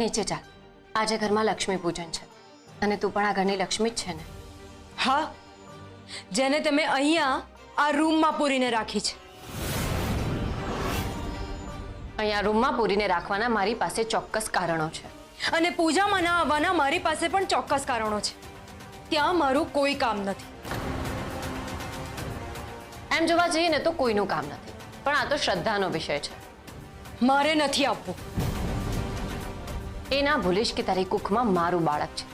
નીચે ચાલ, આજે ઘરમાં લક્ષ્મી પૂજન છે અને તું પણ આ ઘરની લક્ષ્મી જ છે ને? હા, જેને તમે અહીંયા આ રૂમમાં પૂરીને રાખી છે. અહીંયા રૂમમાં પૂરીને રાખવાના મારી પાસે ચોક્કસ કારણો છે. અને પૂજામાં ના આવવાના મારી પાસે પણ ચોક્કસ કારણો છે. ત્યાં મારું કોઈ કામ નથી. એમ જોવા જઈએ ને તો કોઈનું કામ નથી, પણ આ તો શ્રદ્ધાનો વિષય છે. મારે નથી આવવું. એ ના ભૂલીશ કે તારી કુખમાં મારું બાળક છે,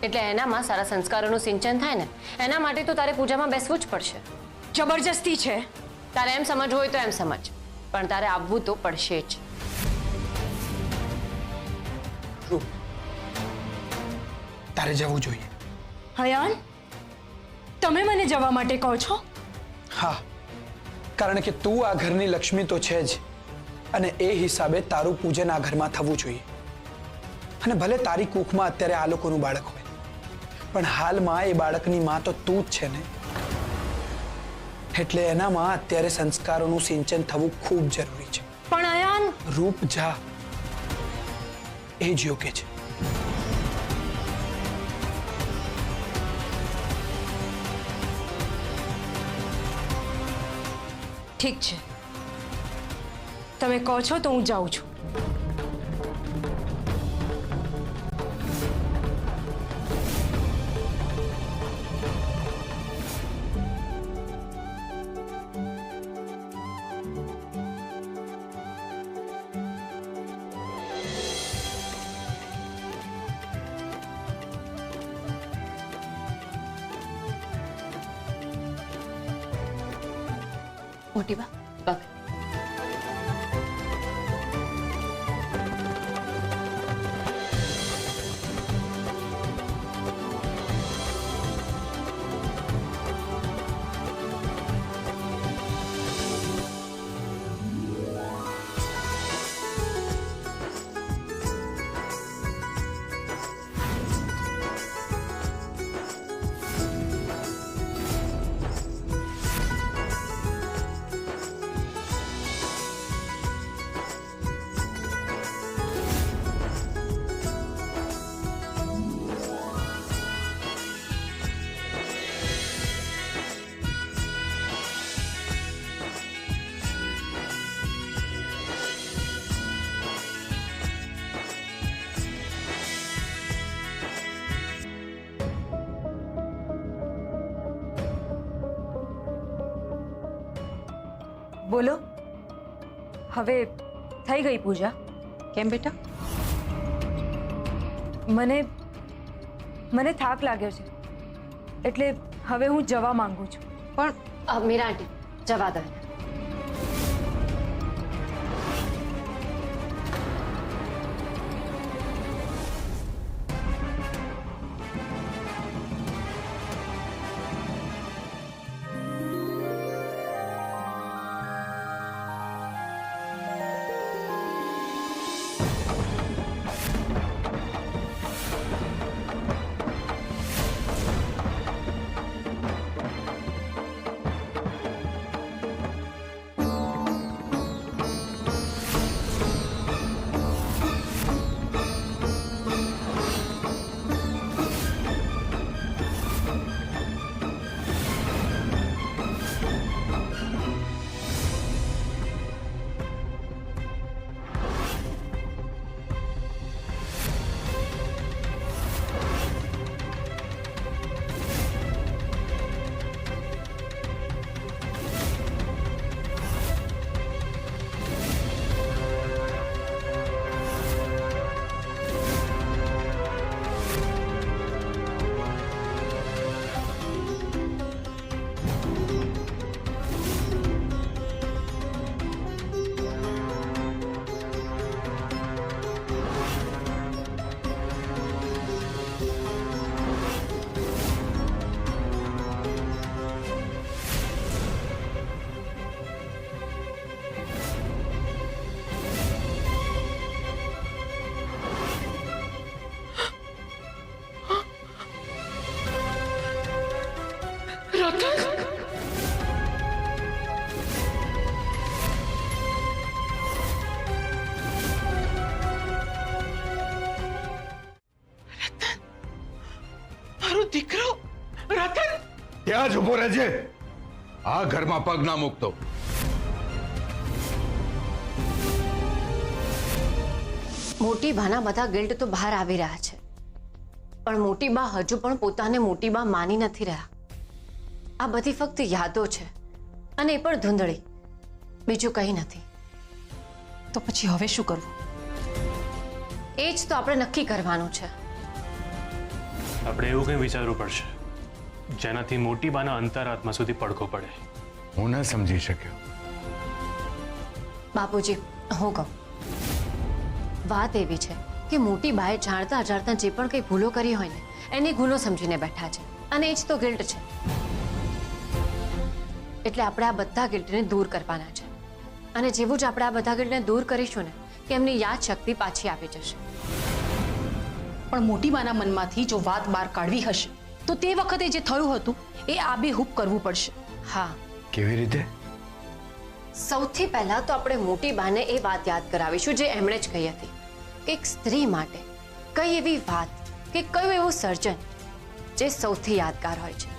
એટલે એનામાં સારા સંસ્કારોનું સિંચન થાય ને, એના માટે તો તારે પૂજામાં બેસવું જ પડશે. જબરજસ્તી છે. તારે એમ સમજવું હોય તો એમ સમજ, પણ તારે આવવું તો પડશે જ. રૂપ, તારે જવું જોઈએ. હયાન, તમે મને જવા માટે કહો છો? હા, કારણ કે તું આ ઘરની લક્ષ્મી તો છે જ, અને એ હિસાબે તારું પૂજન આ ઘરમાં થવું જોઈએ. અને ભલે તારી કુખમાં અત્યારે આ લોકોનું બાળક હોય, પણ હાલમાં એ બાળકની માં તો તું જ છે ને. એટલે એનામાં અત્યારે સંસ્કારોનું સિંચન થવું ખૂબ જરૂરી છે. પણ હયાન, રૂપ જા, એ જ યોગ્ય છે. ઠીક છે, તમે કહો છો તો હું જાઉં છું. મોટી બા, પગ. બોલો, હવે થઈ ગઈ પૂજા? કેમ બેટા? મને થાક લાગ્યો છે, એટલે હવે હું જવા માંગુ છું. પણ મીરા આંટી, જવા દો. દીકરો રતન ત્યાં જ ઉભો રહેજે. આ ઘરમાં પગ ના મૂકતો. મોટી બાના બધા ગિલ્ટ તો બહાર આવી રહ્યા છે, પણ મોટી બા હજુ પણ પોતાને મોટી બા માની નથી રહ્યા. આ બધી ફક્ત યાદો છે, અને એ પણ ધૂંધળી, બીજું કંઈ નથી. તો પછી હવે શું કરવું? એ જ તો આપણે નક્કી કરવાનું છે. આપણે એવું કંઈ વિચારવું પડશે જેનાથી મોટી બાના અંતરાત્મા સુધી પડઘો પડે. હું ન સમજી શક્યો. બાપુજી, હું કહું, વાત એવી છે કે મોટી બાએ જાણતા અજાણતા જે પણ કંઈ ભૂલો કરી હોય ને એને ગુનો સમજીને બેઠા છે, અને એ જ તો ગિલ્ટ છે. એટલે આપણે આ બધા ગિલ્ટને દૂર કરવાના છે, અને જેવું જ આપણે આ બધા ગિલ્ટને દૂર કરીશું ને કે એમની યાદ શક્તિ પાછી આવી જશે. પણ મોટી બાના મનમાંથી જો વાત બહાર કાઢવી હશે તો તે વખતે જે થયું હતું એ આબેહૂબ કરવું પડશે. હા, કેવી રીતે? સૌથી પહેલા તો આપણે મોટી બાને એ વાત યાદ કરાવીશું જે એમણે જ કહી હતી કે એક સ્ત્રી માટે કઈ એવી વાત કે કયું એવું સર્જન જે સૌથી યાદગાર હોય છે.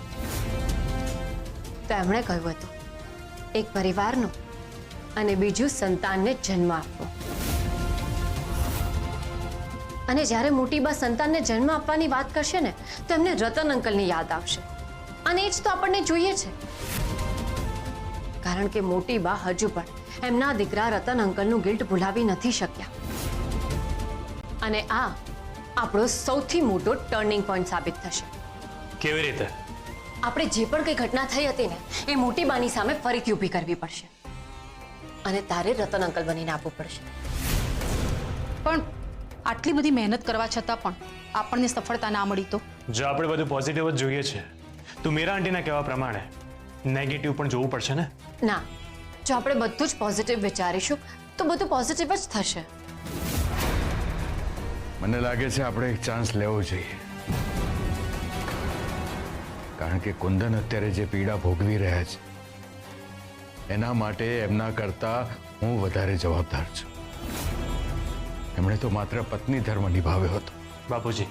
તો એમણે કહ્યું હતું એક પરિવારનું અને બીજું સંતાનને જન્મ આપવો. અને જ્યારે મોટી બા સંતાનને જન્મ આપવાની વાત કરશે ને તો એમને રતન અંકલની યાદ આવશે, અને એ જ તો આપણને જોઈએ છે. કારણ કે મોટી બા હજુ પણ એમના દીકરા રતન અંકલનું ગિલ્ટ ભૂલાવી નથી શક્યા, અને આ આપણો સૌથી મોટો ટર્નિંગ પોઈન્ટ સાબિત થશે. કેવી રીતે? આપણે જે પણ કંઈ ઘટના થઈ હતી ને એ મોટી બાની સામે ફરીથી ઊભી કરવી પડશે, અને તારે રતન અંકલ બનીને આપવું પડશે. પણ આટલી બધી મહેનત કરવા છતાં પણ આપણને સફળતા ના મળી તો? જો આપણે બધું પોઝિટિવ જ જોઈએ છે તો મીરા આંટીના કહેવા પ્રમાણે નેગેટિવ પણ જોવું પડશે ને. ના, જો આપણે બધું જ પોઝિટિવ વિચારીશું તો બધું પોઝિટિવ જ થશે. મને લાગે છે આપણે એક ચાન્સ લેવો જોઈએ. કારણ કે કુંદન અત્યારે જે પીડા ભોગવી રહ્યા છે એના માટે એમના કરતા હું વધારે જવાબદાર છું. એમણે તો માત્ર પત્ની ધર્મ નિભાવ્યો હતો. બાપુજી,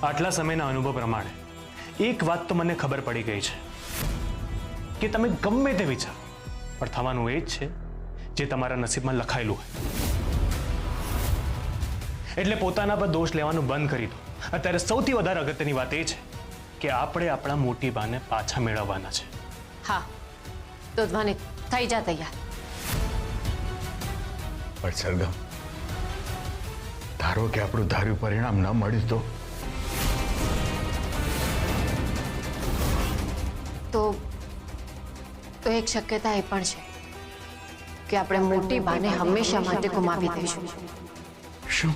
આટલા સમયના અનુભવ પ્રમાણે એક વાત તો મને ખબર પડી ગઈ છે કે તમે ગમે તે વિચારો પણ થવાનું એ જ છે જે તમારા નસીબમાં લખાયેલું હોય. એટલે પોતાના પર દોષ લેવાનું બંધ કરી દો. અત્યારે સૌથી વધારે અગત્યની વાત એ છે કે આપણે આપણા મોટી બાને પાછા મેળવવાના છે. હા, તો ધ્વનિ થઈ જા તૈયાર. પણ સરગમ, ધારો કે આપણું ધાર્યું પરિણામ ન મળ્યું તો એક શક્યતા એ પણ છે કે આપણે મોટી બાને હંમેશા માટે ગુમાવી દઈશું. શું?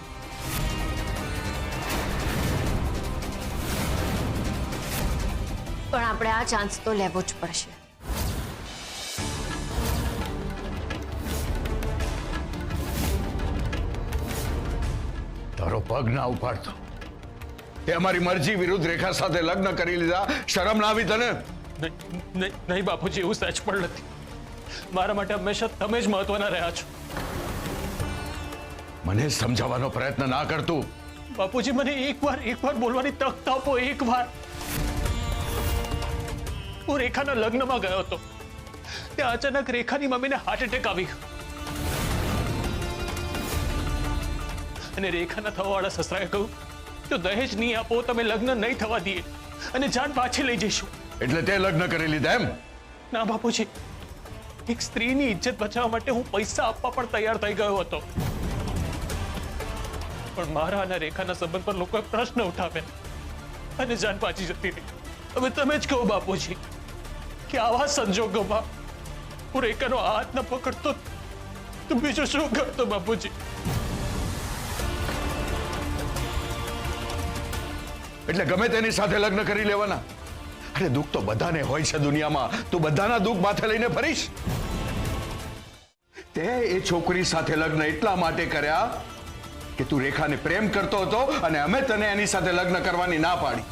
પણ આપણે આ ચાન્સ તો લેવો જ પડશે. તારો પગ ના ઉપાડતો. તે અમારી મરજી વિરુદ્ધ રેખા સાથે લગ્ન કરી લીધા. શરમ ના આવી તને? નહીં બાપુજી, એવું સચ પણ નથી. મારા માટે હંમેશા તમે જ મહત્વના રહ્યા છો. મને સમજાવવાનો પ્રયત્ન ના કરતું. બાપુજી, મને એકવાર બોલવાની તક તો આપો. એકવાર હું રેખાના લગ્નમાં ગયો હતો. ત્યાં અચાનક રેખાની મમ્મીને હાર્ટ એટેક આવી ગયો, અને રેખાના થવાવાળા સસરાએ કહ્યું જો દહેજ નહીં આપો તમે લગ્ન નહીં થવા દઈએ અને જાન પાછી લઈ જઈશું. એટલે તે લગ્ન કરી લીધા એમ? ના બાપુજી, એક સ્ત્રીની ઇજ્જત બચાવવા માટે હું પૈસા આપવા પણ તૈયાર થઈ ગયો હતો, પણ મારા અને રેખાના સંબંધ પર લોકોએ પ્રશ્ન ઉઠાવ્યા અને જાન પાછી જતી રહી. હવે તમે જ કહો બાપુજી કે આવા સંજોગોમાં હું રેખાનો હાથ ન પકડતો તો બીજું શું કરતો બાપુજી? એટલે ગમે તેની સાથે લગ્ન કરી લેવાના? અરે દુઃખ તો બધાને હોય છે દુનિયામાં. તું બધાના દુઃખ માથે લઈને ફરીશ? તે એ છોકરી સાથે લગ્ન એટલા માટે કર્યા કે તું રેખાને પ્રેમ કરતો હતો અને અમે તને એની સાથે લગ્ન કરવાની ના પાડી.